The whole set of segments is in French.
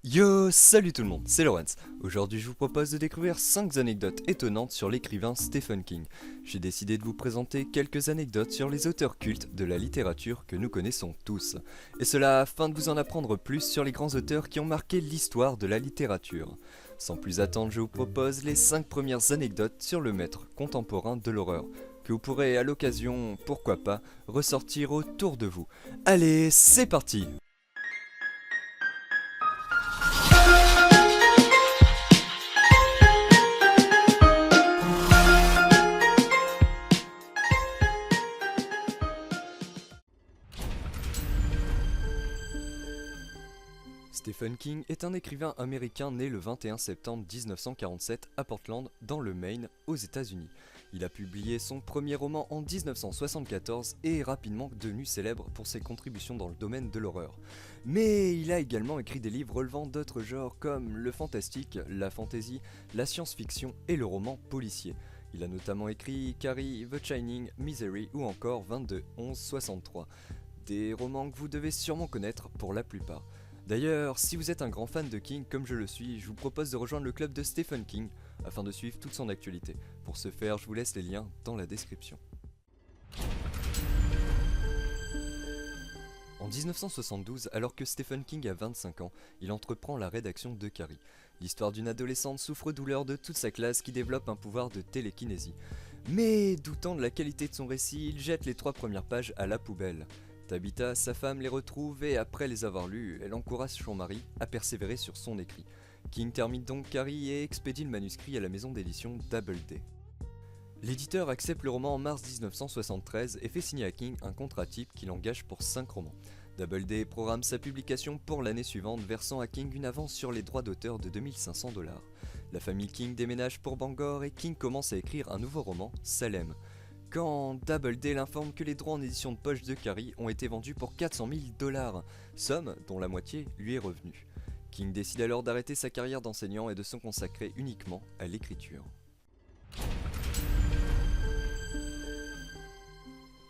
Yo, salut tout le monde, c'est Lawrence. Aujourd'hui je vous propose de découvrir 5 anecdotes étonnantes sur l'écrivain Stephen King. J'ai décidé de vous présenter quelques anecdotes sur les auteurs cultes de la littérature que nous connaissons tous. Et cela afin de vous en apprendre plus sur les grands auteurs qui ont marqué l'histoire de la littérature. Sans plus attendre, je vous propose les 5 premières anecdotes sur le maître contemporain de l'horreur, que vous pourrez à l'occasion, pourquoi pas, ressortir autour de vous. Allez, c'est parti! Stephen King est un écrivain américain né le 21 septembre 1947 à Portland, dans le Maine, aux États-Unis. Il a publié son premier roman en 1974 et est rapidement devenu célèbre pour ses contributions dans le domaine de l'horreur. Mais il a également écrit des livres relevant d'autres genres comme le fantastique, la fantasy, la science-fiction et le roman policier. Il a notamment écrit Carrie, The Shining, Misery ou encore 22-11-63. Des romans que vous devez sûrement connaître pour la plupart. D'ailleurs, si vous êtes un grand fan de King comme je le suis, je vous propose de rejoindre le club de Stephen King afin de suivre toute son actualité. Pour ce faire, je vous laisse les liens dans la description. En 1972, alors que Stephen King a 25 ans, il entreprend la rédaction de Carrie, l'histoire d'une adolescente souffre-douleur de toute sa classe qui développe un pouvoir de télékinésie. Mais doutant de la qualité de son récit, il jette les 3 premières pages à la poubelle. Tabitha, sa femme, les retrouve et après les avoir lus, elle encourage son mari à persévérer sur son écrit. King termine donc Carrie et expédie le manuscrit à la maison d'édition Doubleday. L'éditeur accepte le roman en mars 1973 et fait signer à King un contrat type qui l'engage pour 5 romans. Doubleday programme sa publication pour l'année suivante, versant à King une avance sur les droits d'auteur de 2500 $. La famille King déménage pour Bangor et King commence à écrire un nouveau roman, Salem. Quand Doubleday l'informe que les droits en édition de poche de Carrie ont été vendus pour 400 000 $, somme dont la moitié lui est revenue. King décide alors d'arrêter sa carrière d'enseignant et de se consacrer uniquement à l'écriture.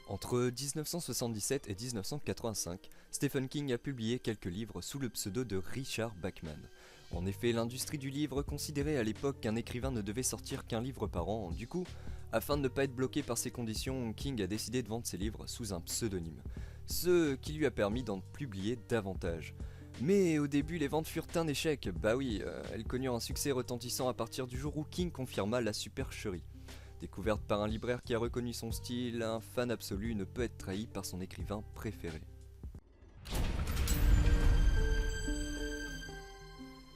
Entre 1977 et 1985, Stephen King a publié quelques livres sous le pseudo de Richard Bachman. En effet, l'industrie du livre considérait à l'époque qu'un écrivain ne devait sortir qu'un livre par an. Du coup, afin de ne pas être bloqué par ces conditions, King a décidé de vendre ses livres sous un pseudonyme, ce qui lui a permis d'en publier davantage. Mais au début, les ventes furent un échec. Bah oui, elles connurent un succès retentissant à partir du jour où King confirma la supercherie. Découverte par un libraire qui a reconnu son style, un fan absolu ne peut être trahi par son écrivain préféré.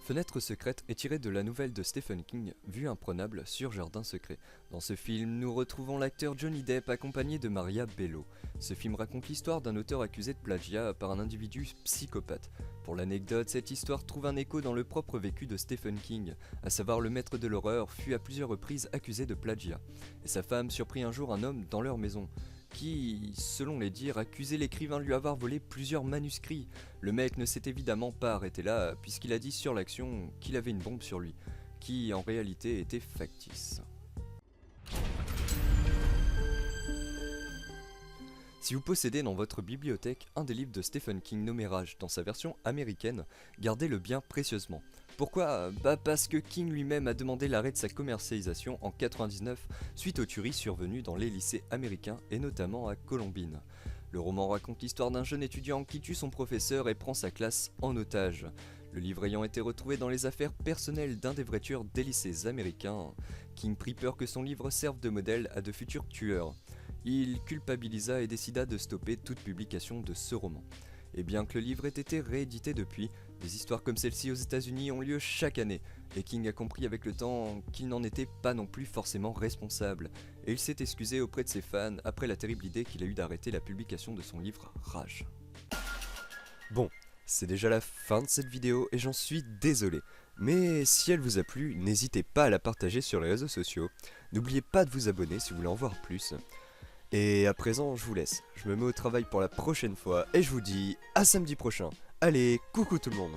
Fenêtre secrète est tirée de la nouvelle de Stephen King, Vue imprenable sur Jardin secret. Dans ce film, nous retrouvons l'acteur Johnny Depp accompagné de Maria Bello. Ce film raconte l'histoire d'un auteur accusé de plagiat par un individu psychopathe. Pour l'anecdote, cette histoire trouve un écho dans le propre vécu de Stephen King, à savoir le maître de l'horreur fut à plusieurs reprises accusé de plagiat, et sa femme surprit un jour un homme dans leur maison, qui, selon les dires, accusait l'écrivain de lui avoir volé plusieurs manuscrits. Le mec ne s'est évidemment pas arrêté là, puisqu'il a dit sur l'action qu'il avait une bombe sur lui, qui en réalité était factice. Si vous possédez dans votre bibliothèque un des livres de Stephen King nommé Rage dans sa version américaine, gardez-le bien précieusement. Pourquoi ? Parce que King lui-même a demandé l'arrêt de sa commercialisation en 1999 suite aux tueries survenues dans les lycées américains et notamment à Columbine. Le roman raconte l'histoire d'un jeune étudiant qui tue son professeur et prend sa classe en otage. Le livre ayant été retrouvé dans les affaires personnelles d'un des vrais tueurs des lycées américains, King prit peur que son livre serve de modèle à de futurs tueurs. Il culpabilisa et décida de stopper toute publication de ce roman. Et bien que le livre ait été réédité depuis, des histoires comme celle-ci aux États-Unis ont lieu chaque année, et King a compris avec le temps qu'il n'en était pas non plus forcément responsable, et il s'est excusé auprès de ses fans après la terrible idée qu'il a eue d'arrêter la publication de son livre Rage. Bon, c'est déjà la fin de cette vidéo et j'en suis désolé, mais si elle vous a plu, n'hésitez pas à la partager sur les réseaux sociaux, n'oubliez pas de vous abonner si vous voulez en voir plus. Et à présent, je vous laisse. Je me mets au travail pour la prochaine fois et je vous dis à samedi prochain. Allez, coucou tout le monde!